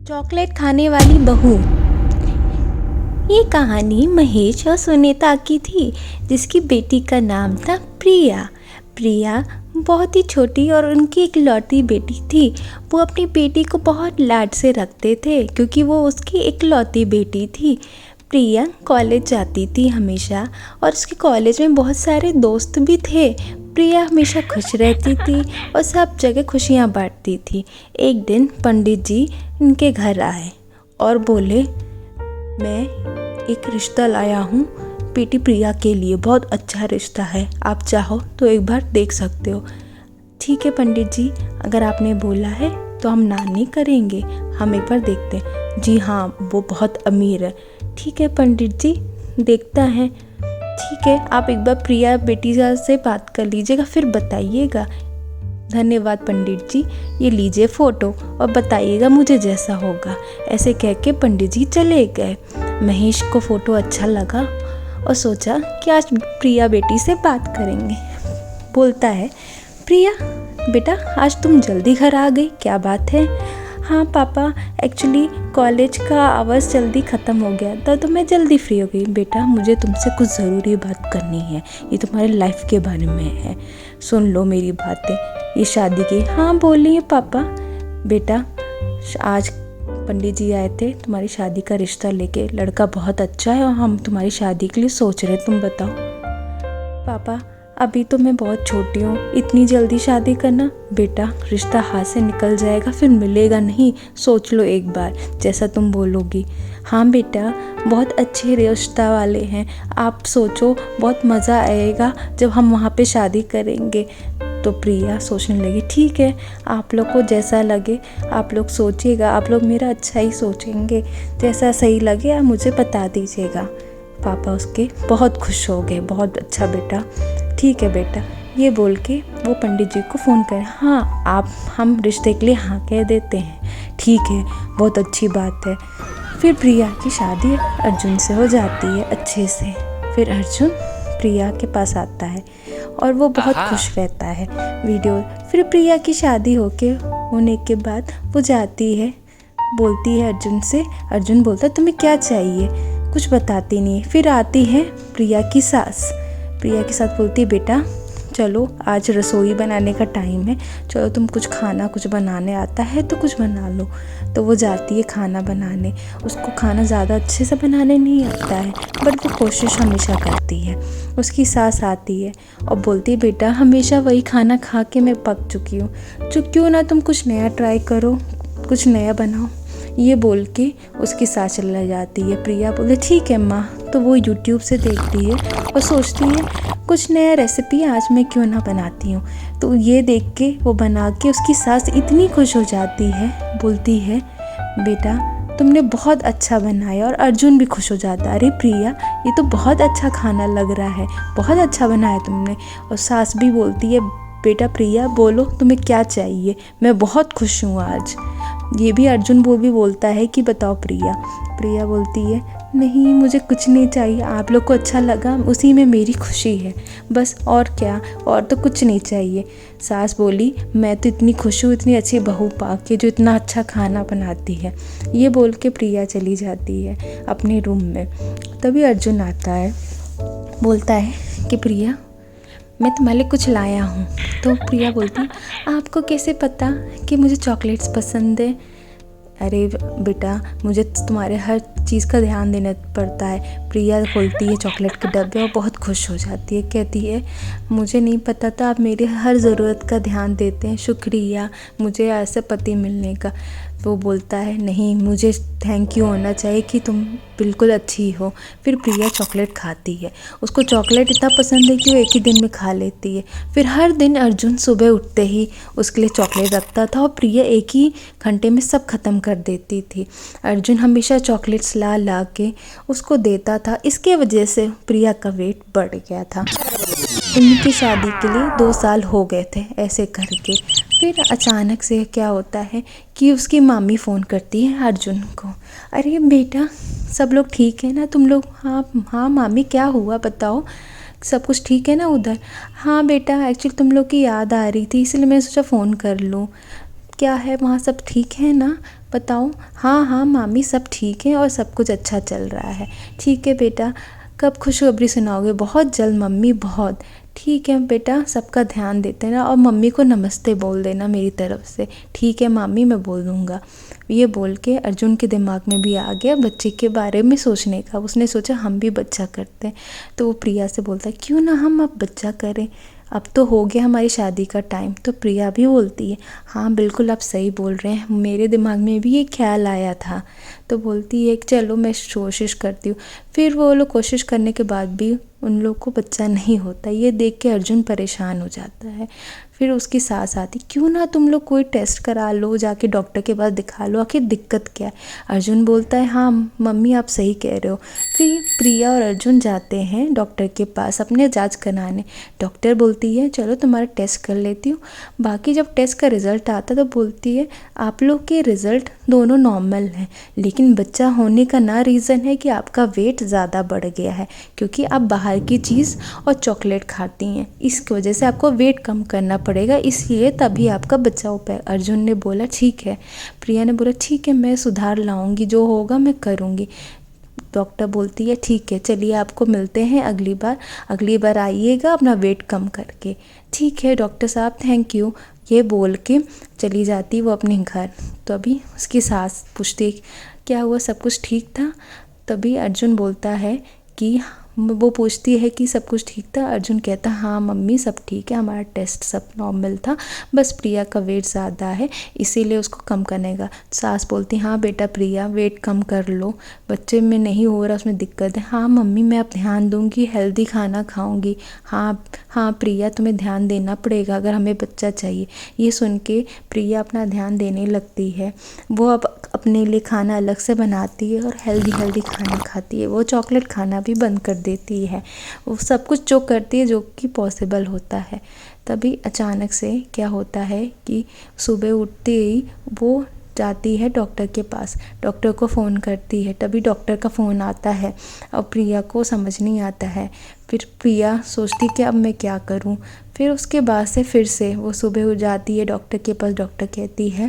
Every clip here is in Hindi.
चॉकलेट खाने वाली बहू। ये कहानी महेश और सुनीता की थी, जिसकी बेटी का नाम था प्रिया। प्रिया बहुत ही छोटी और उनकी इकलौती बेटी थी। वो अपनी बेटी को बहुत लाड से रखते थे क्योंकि वो उसकी इकलौती बेटी थी। प्रिया कॉलेज जाती थी हमेशा और उसके कॉलेज में बहुत सारे दोस्त भी थे। प्रिया हमेशा खुश रहती थी और सब जगह खुशियाँ बांटती थी। एक दिन पंडित जी इनके घर आए और बोले, मैं एक रिश्ता लाया हूँ बेटी प्रिया के लिए, बहुत अच्छा रिश्ता है, आप चाहो तो एक बार देख सकते हो। ठीक है पंडित जी, अगर आपने बोला है तो हम ना नहीं करेंगे, हम एक बार देखते हैं। जी हाँ, वो बहुत अमीर है। ठीक है पंडित जी, देखता है। ठीक है, आप एक बार प्रिया बेटी से बात कर लीजिएगा, फिर बताइएगा। धन्यवाद पंडित जी, ये लीजिए फ़ोटो और बताइएगा मुझे जैसा होगा। ऐसे कह के पंडित जी चले गए। महेश को फ़ोटो अच्छा लगा और सोचा कि आज प्रिया बेटी से बात करेंगे। बोलता है, प्रिया बेटा आज तुम जल्दी घर आ गई, क्या बात है? हाँ पापा, एक्चुअली कॉलेज का आवर्स जल्दी ख़त्म हो गया था तो मैं जल्दी फ्री हो गई। बेटा मुझे तुमसे कुछ ज़रूरी बात करनी है, ये तुम्हारे लाइफ के बारे में है, सुन लो मेरी बातें। ये शादी की। हाँ बोलिए पापा। बेटा आज पंडित जी आए थे तुम्हारी शादी का रिश्ता लेके, लड़का बहुत अच्छा है और हम तुम्हारी शादी के लिए सोच रहे, तुम बताओ। पापा अभी तो मैं बहुत छोटी हूँ, इतनी जल्दी शादी करना? बेटा रिश्ता हाथ से निकल जाएगा, फिर मिलेगा नहीं, सोच लो एक बार, जैसा तुम बोलोगी। हाँ बेटा बहुत अच्छे रिश्ता वाले हैं, आप सोचो, बहुत मज़ा आएगा जब हम वहाँ पे शादी करेंगे। तो प्रिया सोचने लगी, ठीक है आप लोग को जैसा लगे आप लोग सोचिएगा, आप लोग मेरा अच्छा ही सोचेंगे, जैसा सही लगे आप मुझे बता दीजिएगा। पापा उसके बहुत खुश हो गए, बहुत अच्छा बेटा, ठीक है बेटा। ये बोल के वो पंडित जी को फ़ोन करे, हाँ आप हम रिश्ते के लिए हाँ कह देते हैं। ठीक है, बहुत अच्छी बात है। फिर प्रिया की शादी अर्जुन से हो जाती है अच्छे से। फिर अर्जुन प्रिया के पास आता है और वो बहुत खुश रहता है वीडियो। फिर प्रिया की शादी होने के बाद वो जाती है, बोलती है अर्जुन से। अर्जुन बोलता है तुम्हें क्या चाहिए, कुछ बताती नहीं। फिर आती है प्रिया की सास, प्रिया के साथ बोलती है, बेटा चलो आज रसोई बनाने का टाइम है, चलो तुम कुछ खाना कुछ बनाने आता है तो कुछ बना लो। तो वो जाती है खाना बनाने। उसको खाना ज़्यादा अच्छे से बनाने नहीं आता है, बट वो कोशिश हमेशा करती है। उसकी सास आती है और बोलती है, बेटा हमेशा वही खाना खा के मैं पक चुकी हूँ, क्यों ना तुम कुछ नया ट्राई करो, कुछ नया बनाओ। ये बोल के उसकी सास चला जाती है। प्रिया बोले, ठीक है माँ। तो वो यूट्यूब से देखती है और सोचती है कुछ नया रेसिपी आज मैं क्यों ना बनाती हूँ। तो ये देख के वो बना के उसकी सास इतनी खुश हो जाती है, बोलती है, बेटा तुमने बहुत अच्छा बनाया। और अर्जुन भी खुश हो जाता है, अरे प्रिया ये तो बहुत अच्छा खाना लग रहा है, बहुत अच्छा बनाया तुमने। और सास भी बोलती है, बेटा प्रिया बोलो तुम्हें क्या चाहिए, मैं बहुत खुश हूँ आज। ये भी अर्जुन वो भी बोलता है कि बताओ प्रिया। प्रिया बोलती है, नहीं मुझे कुछ नहीं चाहिए, आप लोग को अच्छा लगा उसी में मेरी खुशी है, बस और क्या, और तो कुछ नहीं चाहिए। सास बोली, मैं तो इतनी खुश हूँ इतनी अच्छी बहू पा के जो इतना अच्छा खाना बनाती है। ये बोल के प्रिया चली जाती है अपने रूम में। तभी अर्जुन आता है, बोलता है कि प्रिया मैं तुम्हारे लिए कुछ लाया हूँ। तो प्रिया बोलती है, आपको कैसे पता कि मुझे चॉकलेट्स पसंद है? अरे बेटा मुझे तुम्हारे हर चीज़ का ध्यान देना पड़ता है। प्रिया खोलती है चॉकलेट के डब्बे और बहुत खुश हो जाती है, कहती है, मुझे नहीं पता था आप मेरी हर ज़रूरत का ध्यान देते हैं, शुक्रिया मुझे ऐसे पति मिलने का। वो बोलता है, नहीं मुझे थैंक यू होना चाहिए कि तुम बिल्कुल अच्छी हो। फिर प्रिया चॉकलेट खाती है, उसको चॉकलेट इतना पसंद है कि वो एक ही दिन में खा लेती है। फिर हर दिन अर्जुन सुबह उठते ही उसके लिए चॉकलेट रखता था और प्रिया एक ही घंटे में सब ख़त्म कर देती थी। अर्जुन हमेशा चॉकलेट्स ला ला के उसको देता था, इसके वजह से प्रिया का वेट बढ़ गया था। उनकी शादी के लिए 2 साल हो गए थे ऐसे करके। फिर अचानक से क्या होता है कि उसकी मामी फ़ोन करती है अर्जुन को, अरे बेटा सब लोग ठीक है ना तुम लोग? हाँ मामी क्या हुआ बताओ, सब कुछ ठीक है ना उधर? हाँ बेटा एक्चुअली तुम लोग की याद आ रही थी इसलिए मैं सोचा फ़ोन कर लूँ। क्या है वहाँ, सब ठीक है ना, बताओ। हाँ हाँ मामी, सब ठीक है और सब कुछ अच्छा चल रहा है। ठीक है बेटा, कब खुशखबरी सुनाओगे? बहुत जल्द मम्मी, बहुत। ठीक है बेटा, सबका ध्यान देते ना, और मम्मी को नमस्ते बोल देना मेरी तरफ से। ठीक है मामी, मैं बोल दूँगा। ये बोल के अर्जुन के दिमाग में भी आ गया बच्चे के बारे में सोचने का। उसने सोचा हम भी बच्चा करते हैं। तो वो प्रिया से बोलता है क्यों ना हम अब बच्चा करें, अब तो हो गया हमारी शादी का टाइम। तो प्रिया भी बोलती है हाँ बिल्कुल आप सही बोल रहे हैं, मेरे दिमाग में भी ये ख्याल आया था। तो बोलती है चलो मैं कोशिश करती हूँ। फिर वो लोग कोशिश करने के बाद भी उन लोग को बच्चा नहीं होता। ये देख के अर्जुन परेशान हो जाता है। फिर उसकी सास आती, क्यों ना तुम लोग कोई टेस्ट करा लो, जाके डॉक्टर के पास दिखा लो, आखिर दिक्कत क्या है। अर्जुन बोलता है हाँ मम्मी आप सही कह रहे हो। फिर प्रिया और अर्जुन जाते हैं डॉक्टर के पास अपने जांच कराने। डॉक्टर बोलती है चलो तुम्हारा टेस्ट कर लेती हूँ। बाकी जब टेस्ट का रिज़ल्ट आता तो बोलती है आप लोग के रिज़ल्ट दोनों नॉर्मल हैं, लेकिन बच्चा होने का ना रीज़न है कि आपका वेट ज़्यादा बढ़ गया है, क्योंकि आप बाहर की चीज़ और चॉकलेट खाती हैं, इसकी वजह से आपको वेट कम करना पड़ेगा, इसलिए तभी आपका बच्चा हो पाए। अर्जुन ने बोला ठीक है। प्रिया ने बोला ठीक है मैं सुधार लाऊंगी, जो होगा मैं करूँगी। डॉक्टर बोलती है ठीक है चलिए आपको मिलते हैं अगली बार आइएगा अपना वेट कम करके। ठीक है डॉक्टर साहब थैंक यू, ये बोल के चली जाती वो अपने घर। तो अभी उसकी सास पूछती क्या हुआ, सब कुछ ठीक था? तभी अर्जुन बोलता है कि वो पूछती है कि सब कुछ ठीक था। अर्जुन कहता हाँ मम्मी सब ठीक है, हमारा टेस्ट सब नॉर्मल था, बस प्रिया का वेट ज़्यादा है इसीलिए उसको कम करने का। सास बोलती हाँ बेटा प्रिया वेट कम कर लो, बच्चे में नहीं हो रहा उसमें दिक्कत है। हाँ मम्मी मैं अब ध्यान दूँगी, हेल्दी खाना खाऊँगी। हाँ हाँ प्रिया तुम्हें ध्यान देना पड़ेगा अगर हमें बच्चा चाहिए। ये सुन के प्रिया अपना ध्यान देने लगती है। वो अब अपने लिए खाना अलग से बनाती है और हेल्दी खाना खाती है। वो चॉकलेट खाना भी बंद कर देती है। वो सब कुछ जो करती है जो कि पॉसिबल होता है। तभी अचानक से क्या होता है कि सुबह उठते ही वो जाती है डॉक्टर के पास, डॉक्टर को फ़ोन करती है। तभी डॉक्टर का फ़ोन आता है और प्रिया को समझ नहीं आता है। फिर प्रिया सोचती कि अब मैं क्या करूं। फिर उसके बाद से फिर से वो सुबह हो जाती है डॉक्टर के पास। डॉक्टर कहती है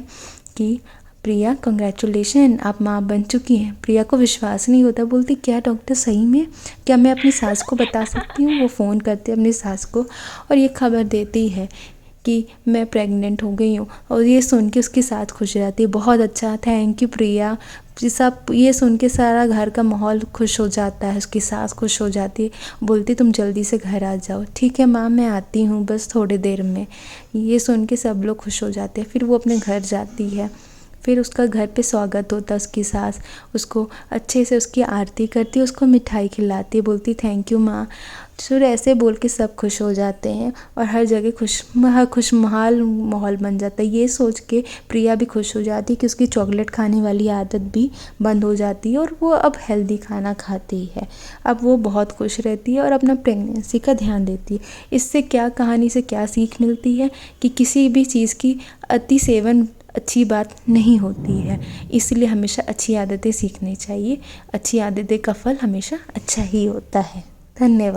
कि प्रिया कंग्रेचुलेशन आप माँ बन चुकी हैं। प्रिया को विश्वास नहीं होता, बोलती क्या डॉक्टर सही में, क्या मैं अपनी सास को बता सकती हूँ? वो फ़ोन करती है अपनी सास को और ये खबर देती है कि मैं प्रेग्नेंट हो गई हूँ। और ये सुन के उसकी सास खुश हो जाती है, बहुत अच्छा थैंक यू प्रिया। सब ये सुन के सारा घर का माहौल खुश हो जाता है, उसकी सास खुश हो जाती है, बोलती तुम जल्दी से घर आ जाओ। ठीक है माँ मैं आती हूँ बस थोड़ी देर में। ये सुन के सब लोग खुश हो जाते हैं। फिर वो अपने घर जाती है। फिर उसका घर पे स्वागत होता है, उसकी सास उसको अच्छे से उसकी आरती करती है, उसको मिठाई खिलाती है, बोलती थैंक यू माँ। फिर ऐसे बोल के सब खुश हो जाते हैं और हर जगह खुशहाल माहौल बन जाता है। ये सोच के प्रिया भी खुश हो जाती है कि उसकी चॉकलेट खाने वाली आदत भी बंद हो जाती है और वो अब हेल्दी खाना खाती है। अब वो बहुत खुश रहती है और अपना प्रेगनेंसी का ध्यान देती है। इससे क्या कहानी से क्या सीख मिलती है कि किसी भी चीज़ की अति सेवन अच्छी बात नहीं होती है, इसलिए हमेशा अच्छी आदतें सीखनी चाहिए। अच्छी आदतें का फल हमेशा अच्छा ही होता है। धन्यवाद।